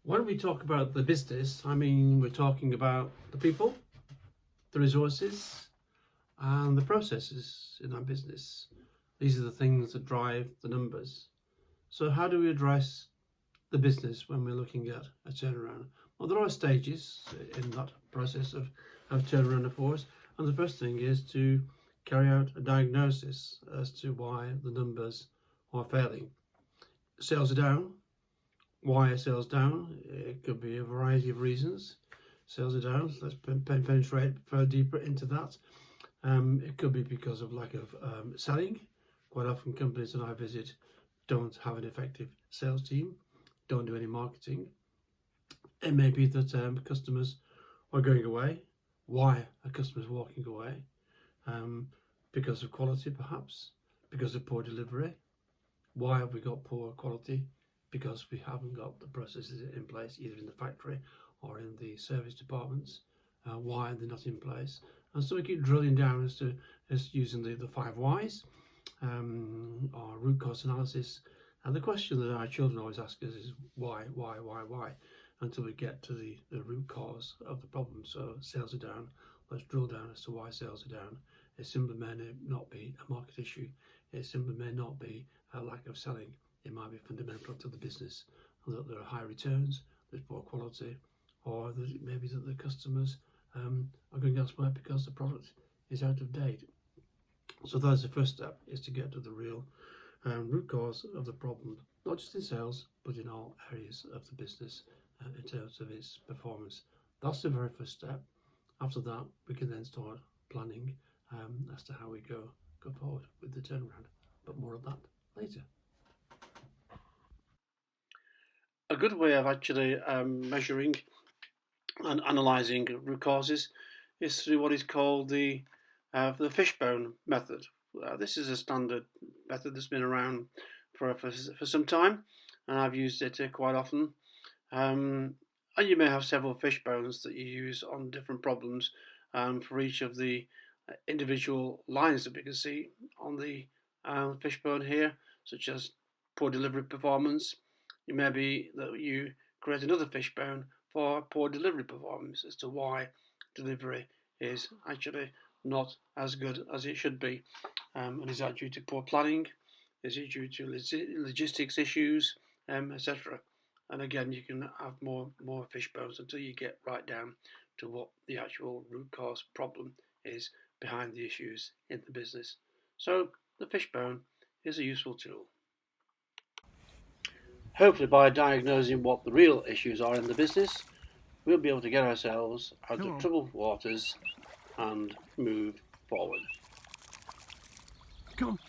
When we talk about the business, I mean, we're talking about the people, the resources, and the processes in our business. These are the things that drive the numbers. So how do we address the business when we're looking at a turnaround? Well, there are stages in that process of turnaround for us. And the first thing is to carry out a diagnosis as to why the numbers are failing. Sales are down. Why are sales down? It could be a variety of reasons. Sales are down. Let's penetrate further deeper into that. It could be because of lack of selling. Quite often companies that I visit don't have an effective sales team, don't do any marketing. It may be that customers are going away. Why are customers walking away? Because of quality perhaps, because of poor delivery. Why have we got poor quality? Because we haven't got the processes in place, either in the factory or in the service departments. Why are they not in place? And so we keep drilling down as using the 5 whys, our root cause analysis. And the question that our children always ask us is why, until we get to the root cause of the problem. So sales are down. Let's drill down as to why sales are down. It simply may not be a market issue. It simply may not be a lack of selling. It might be fundamental to the business, that there are high returns, there's poor quality, or that it may be that the customers are going elsewhere because the product is out of date. So that's the first step, is to get to the real root cause of the problem, not just in sales, but in all areas of the business in terms of its performance. That's the very first step. After that, we can then start planning as to how we go forward with the turnaround. But more of that later. A good way of actually measuring and analysing root causes is through what is called the fishbone method. This is a standard method that's been around for some time, and I've used it quite often. And you may have several fishbones that you use on different problems for each of the individual lines that we can see on the fishbone here, such as poor delivery performance. It may be that you create another fishbone for poor delivery performance as to why delivery is actually not as good as it should be. And is that due to poor planning? Is it due to logistics issues, etc.? And again, you can have more fishbones until you get right down to what the actual root cause problem is behind the issues in the business. So the fishbone is a useful tool. Hopefully, by diagnosing what the real issues are in the business, we'll be able to get ourselves out of troubled waters and move forward. Come on.